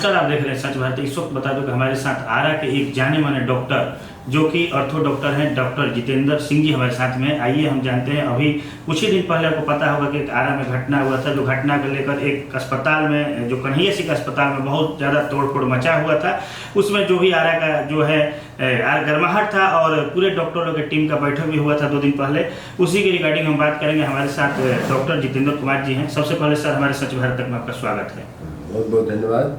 Sir, आप देख रहे हैं सच भारत। इस वक्त बता दूं कि हमारे साथ आरा के एक जाने माने डॉक्टर जो कि ऑर्थो डॉक्टर हैं, डॉक्टर जितेंद्र सिंह जी हमारे साथ में। आइए हम जानते हैं। अभी कुछ ही दिन पहले आपको पता होगा कि एक आरा में घटना हुआ था, जो घटना को लेकर एक अस्पताल में, जो कन्हैया सिंह अस्पताल में बहुत ज़्यादा तोड़फोड़ मचा हुआ था। उसमें जो भी आरा का जो है गर्माहट था और पूरे डॉक्टरों की टीम का बैठक भी हुआ था 2 दिन पहले। उसी के रिगार्डिंग हम बात करेंगे। हमारे साथ डॉक्टर जितेंद्र कुमार जी हैं। सबसे पहले सर, हमारे सच भारत तक में आपका स्वागत है। बहुत बहुत धन्यवाद।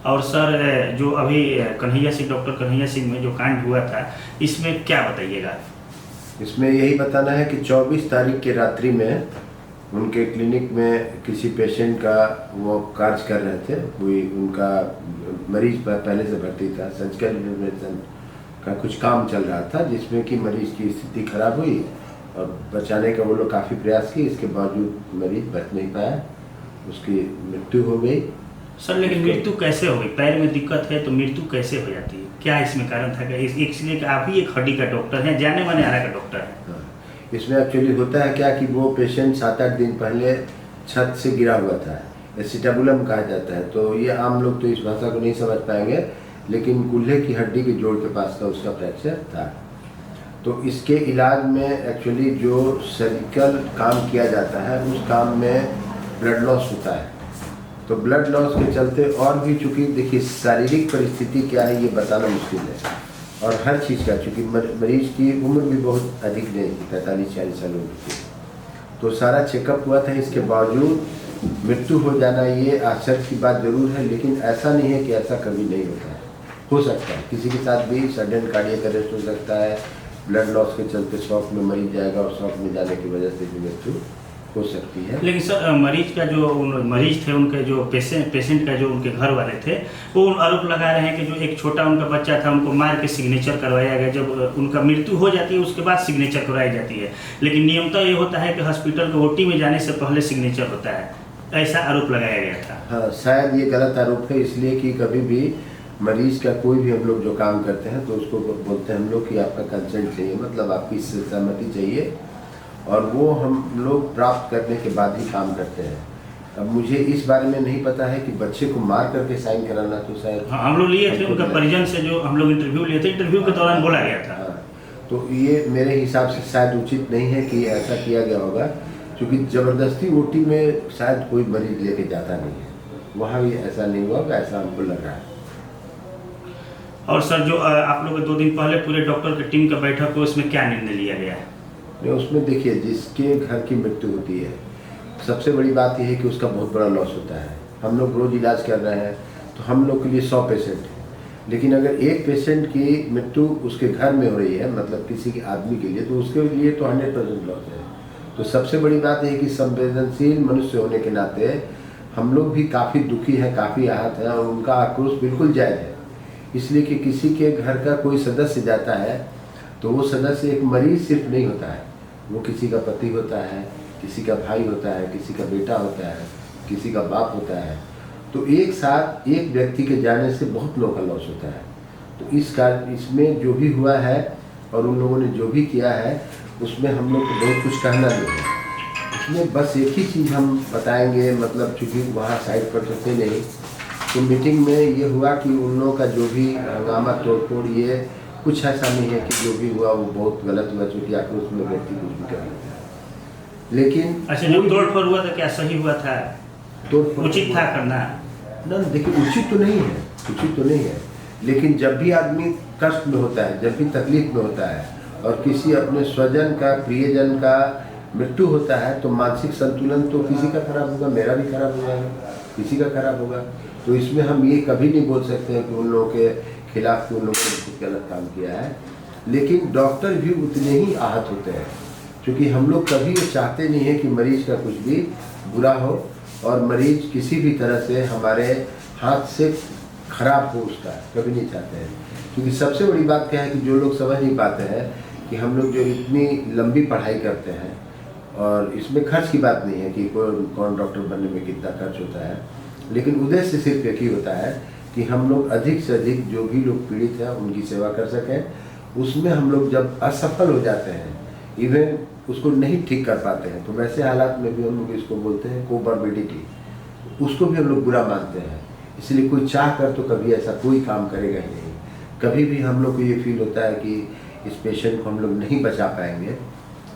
और सर, जो अभी डॉक्टर कन्हैया सिंह में जो कांड हुआ था, इसमें क्या बताइएगा? इसमें यही बताना है कि 24 तारीख की रात्रि में उनके क्लिनिक में किसी पेशेंट का वो कार्य कर रहे थे। कोई उनका मरीज पहले से भर्ती था, सर्जिकल इंटरवेंशन का कुछ काम चल रहा था, जिसमें कि मरीज की स्थिति खराब हुई और बचाने का वो लोग काफ़ी प्रयास किए। इसके बावजूद मरीज बच नहीं पाया, उसकी मृत्यु हो गई। सर, लेकिन मृत्यु कैसे हो गई? पैर में दिक्कत है तो मृत्यु कैसे हो जाती है? क्या इसमें कारण था? इसलिए कि आप ही एक हड्डी का डॉक्टर हैं, जाने माने आरा का डॉक्टर हैं। हाँ, इसमें एक्चुअली होता है क्या कि वो पेशेंट 7-8 दिन पहले छत से गिरा हुआ था। एसिटाबुलम कहा जाता है। तो ये आम लोग तो इस भाषा को नहीं समझ पाएंगे, लेकिन कूल्हे की हड्डी के जोड़ के पास का उसका फ्रैक्चर था। तो इसके इलाज में एक्चुअली जो सर्जिकल काम किया जाता है, उस काम में ब्लड लॉस होता है। तो ब्लड लॉस के चलते, और भी चूँकि देखिए शारीरिक परिस्थिति क्या है ये बताना मुश्किल है, और हर चीज़ का, चूँकि मरीज की उम्र भी बहुत अधिक नहीं थी, 45-40 साल उम्र की। तो सारा चेकअप हुआ था, इसके बावजूद मृत्यु हो जाना ये आश्चर्य की बात जरूर है। लेकिन ऐसा नहीं है कि ऐसा कभी नहीं होता है, हो सकता है किसी के साथ भी सडन कार्डियक अरेस्ट हो सकता है। ब्लड लॉस के चलते शॉक में मरीज जाएगा और शॉक में जाने की वजह से भी मृत्यु हो सकती है। लेकिन सर, मरीज का जो मरीज थे, उनके जो पेशेंट का जो उनके घर वाले थे, वो आरोप लगा रहे हैं कि जो एक छोटा उनका बच्चा था, उनको मार के सिग्नेचर करवाया गया। जब उनका मृत्यु हो जाती है उसके बाद सिग्नेचर करवाई जाती है, लेकिन नियमतः ये होता है कि हॉस्पिटल के ओटी में जाने से पहले सिग्नेचर होता है। ऐसा आरोप लगाया गया था। हाँ, शायद ये गलत आरोप है, इसलिए कि कभी भी मरीज का कोई भी हम लोग जो काम करते हैं तो उसको बोलते हैं हम लोग कि आपका कंसेंट चाहिए, मतलब आपकी सहमति चाहिए, और वो हम लोग प्राप्त करने के बाद ही काम करते हैं। अब मुझे इस बारे में नहीं पता है कि बच्चे को मार करके साइन कराना, तो शायद हाँ, हम लोग लिए थे उनका परिजन से, जो हम लोग इंटरव्यू लिए थे, इंटरव्यू के दौरान बोला गया था। हाँ, तो ये मेरे हिसाब से शायद उचित नहीं है कि ऐसा किया गया होगा, क्योंकि ज़बरदस्ती ओटी में शायद कोई मरीज लेके जाता नहीं है। वहाँ भी ऐसा नहीं हुआ, ऐसा हमको लग रहा है। और सर, जो आप लोग 2 दिन पहले पूरे डॉक्टर की टीम का बैठक हुआ, उसमें क्या निर्णय लिया गया है? उसमें देखिए, जिसके घर की मृत्यु होती है, सबसे बड़ी बात यह है कि उसका बहुत बड़ा लॉस होता है। हम लोग रोज इलाज कर रहे हैं तो हम लोग के लिए 100 पेशेंट हैं, लेकिन अगर एक पेशेंट की मृत्यु उसके घर में हो रही है, मतलब किसी के आदमी के लिए, तो उसके लिए तो 100% लॉस है। तो सबसे बड़ी बात यह है कि संवेदनशील मनुष्य होने के नाते हम लोग भी काफ़ी दुखी हैं, काफ़ी आहत हैं, और उनका आक्रोश बिल्कुल जायज़ है। इसलिए कि किसी के घर का कोई सदस्य जाता है तो वो सदस्य एक मरीज सिर्फ नहीं होता है, वो किसी का पति होता है, किसी का भाई होता है, किसी का बेटा होता है, किसी का बाप होता है। तो एक साथ एक व्यक्ति के जाने से बहुत लोगों का लॉस होता है। तो इस कारण इसमें जो भी हुआ है और उन लोगों ने जो भी किया है, उसमें हम लोग को बहुत कुछ कहना नहीं है। इसमें बस एक ही चीज़ हम बताएंगे, मतलब चूँकि वहाँ साइड पर तो थे नहीं, तो मीटिंग में ये हुआ कि उन लोगों का जो भी हंगामा तोड़फोड़, ये कुछ ऐसा नहीं है कि जो भी हुआ वो बहुत गलत हुआ, चूँकि आक्रोश में व्यक्ति कुछ भी कर लेता है। लेकिन अच्छा, जो तोड़फोड़ हुआ था, क्या सही हुआ था? उचित था करना? ना, देखिए उचित तो नहीं है, उचित तो नहीं है, लेकिन जब भी आदमी कष्ट में होता है, जब भी तकलीफ में होता है और किसी अपने स्वजन का, प्रियजन का मृत्यु होता है, तो मानसिक संतुलन तो किसी का खराब होगा, मेरा भी खराब हो जाएगा, किसी का खराब होगा। तो इसमें हम ये कभी नहीं बोल सकते हैं कि उन लोगों के खिलाफ उन लोगों ने कुछ गलत काम किया है। लेकिन डॉक्टर भी उतने ही आहत होते हैं, क्योंकि हम लोग कभी ये चाहते नहीं है कि मरीज का कुछ भी बुरा हो और मरीज किसी भी तरह से हमारे हाथ से खराब हो, उसका कभी नहीं चाहते हैं। क्योंकि सबसे बड़ी बात क्या है कि जो लोग समझ नहीं पाते हैं कि हम लोग जो इतनी लंबी पढ़ाई करते हैं, और इसमें खर्च की बात नहीं है कि कौन डॉक्टर बनने में कितना खर्च होता है, लेकिन उद्देश्य सिर्फ एक ही होता है कि हम लोग अधिक से अधिक जो भी लोग पीड़ित हैं उनकी सेवा कर सकें। उसमें हम लोग जब असफल हो जाते हैं, इवन उसको नहीं ठीक कर पाते हैं, तो वैसे हालात में भी हम लोग इसको बोलते हैं कोमॉर्बिडिटी, उसको भी हम लोग बुरा मानते हैं। इसलिए कोई चाह कर तो कभी ऐसा कोई काम करेगा ही नहीं। कभी भी हम लोग को ये फील होता है कि इस पेशेंट को हम लोग नहीं बचा पाएंगे,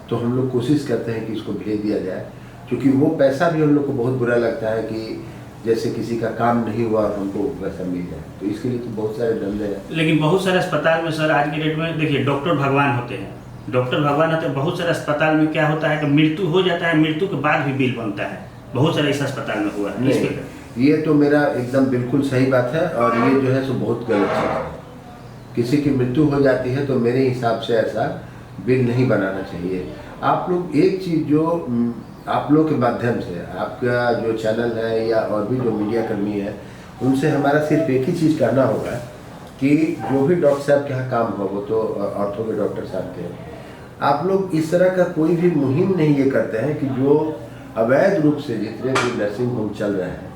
तो हम लोग कोशिश करते हैं कि इसको भेज दिया जाए, क्योंकि वो पैसा भी हम लोग को बहुत बुरा लगता है कि जैसे किसी का काम नहीं हुआ और हमको पैसा मिल जाए। तो इसके लिए तो बहुत सारे धंधे हैं। लेकिन बहुत सारे अस्पताल में सर आज के डेट में देखिए डॉक्टर भगवान होते हैं, डॉक्टर भगवान होते हैं। बहुत सारे अस्पताल में क्या होता है कि मृत्यु हो जाता है, मृत्यु के बाद भी बिल बनता है। बहुत सारे इस अस्पताल में हुआ है। इस पे ये तो मेरा एकदम बिल्कुल सही बात है, और ये जो है सो बहुत गलत चीज़ है। किसी की मृत्यु हो जाती है तो मेरे हिसाब से ऐसा बिल नहीं बनाना चाहिए। आप लोग एक चीज़ जो आप लोग के माध्यम से, आपका जो चैनल है या और भी जो मीडिया कर्मी है, उनसे हमारा सिर्फ एक ही चीज़ कहना होगा कि जो भी डॉक्टर साहब के यहाँ काम हो, वो तो ऑर्थो के डॉक्टर साहब थे, आप लोग इस तरह का कोई भी मुहिम नहीं ये करते हैं कि जो अवैध रूप से जितने भी नर्सिंग होम चल रहे हैं,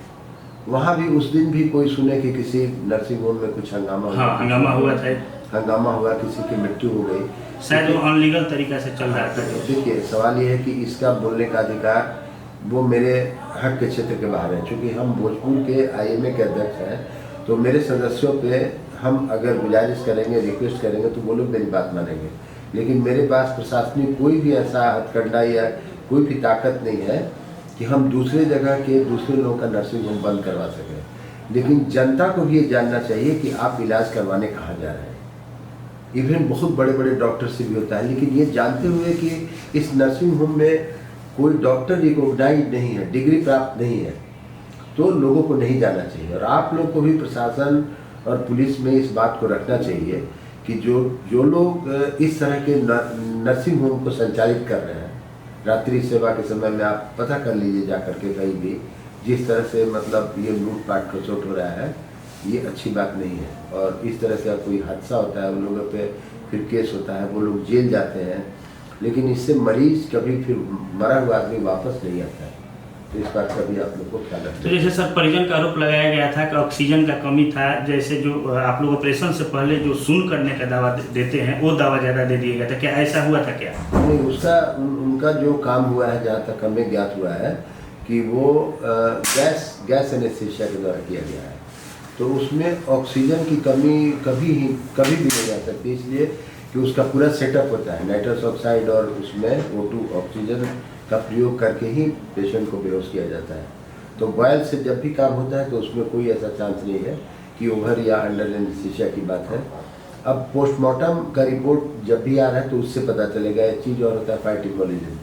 वहाँ भी उस दिन भी कोई सुने कि किसी नर्सिंग होम में कुछ हंगामा हुआ। हाँ, हंगामा हुआ था, हंगामा हुआ, किसी की मृत्यु हो गई, शायद वो अनलीगल तरीका से चल रहा था। देखिए सवाल ये है कि इसका बोलने का अधिकार वो मेरे हक के क्षेत्र के बाहर है। चूँकि हम भोजपुर के IMA के अध्यक्ष हैं, तो मेरे सदस्यों पे हम अगर गुजारिश करेंगे, रिक्वेस्ट करेंगे, तो वो लोग मेरी बात मानेंगे। लेकिन मेरे पास प्रशासनिक कोई भी ऐसा हथकंडा या कोई भी ताकत नहीं है कि हम दूसरे जगह के दूसरे लोगों का नर्सिंग होम बंद करवा सकें। लेकिन जनता को भी ये जानना चाहिए कि आप इलाज करवाने कहाँ जा रहे हैं। इवन बहुत बड़े बड़े डॉक्टर से भी होता है, लेकिन ये जानते हुए कि इस नर्सिंग होम में कोई डॉक्टर रिकॉग्नाइज नहीं है, डिग्री प्राप्त नहीं है, तो लोगों को नहीं जाना चाहिए। और आप लोग को भी प्रशासन और पुलिस में इस बात को रखना चाहिए कि जो लोग इस तरह के नर्सिंग होम को संचालित कर रहे हैं, रात्रि सेवा के समय में आप पता कर लीजिए जा करके कहीं भी, जिस तरह से मतलब ये लूटपाट खसोट हो रहा है, ये अच्छी बात नहीं है। और इस तरह से कोई हादसा होता है, उन लोगों पे फिर केस होता है, वो लोग जेल जाते हैं, लेकिन इससे मरीज कभी फिर मरा हुआ आदमी वापस नहीं आता है। तो इस बात का भी आप लोग को ख्याल रखना। तो जैसे सर परिजन का आरोप लगाया गया था कि ऑक्सीजन का कमी था, जैसे जो आप लोग ऑपरेशन से पहले जो सुन करने का दावा देते हैं, वो दावा ज़्यादा दे दिया गया था, क्या ऐसा हुआ था क्या? नहीं, उसका उनका जो काम हुआ है, जहाँ तक हमें ज्ञात हुआ है कि वो गैस एनेस्थीसिया के द्वारा किया गया है। तो उसमें ऑक्सीजन की कमी कभी भी नहीं आ सकती, इसलिए कि उसका पूरा सेटअप होता है, नाइट्रस ऑक्साइड और उसमें O2 ऑक्सीजन का प्रयोग करके ही पेशेंट को बेहोश किया जाता है। तो बॉयल से जब भी काम होता है तो उसमें कोई ऐसा चांस नहीं है कि ओवर या अंडर एनेस्थीसिया की बात है। अब पोस्टमार्टम का रिपोर्ट जब भी आ रहा है तो उससे पता चलेगा। एक चीज़ और होता है फाइटिमोलिज्म,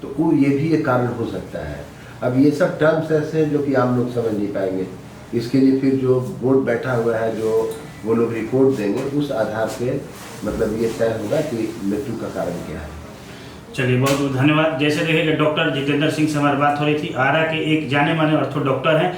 तो वो ये भी एक कारण हो सकता है। अब ये सब टर्म्स ऐसे हैं जो कि आम लोग समझ नहीं पाएंगे। इसके लिए फिर जो बोर्ड बैठा हुआ है, जो वो लोग रिपोर्ट देंगे, उस आधार पे मतलब ये तय होगा कि मृत्यु का कारण क्या है। चलिए, बहुत बहुत धन्यवाद। जैसे देखिए डॉक्टर जितेंद्र सिंह से हमारी बात हो रही थी, आरा के एक जाने माने ऑर्थो डॉक्टर हैं।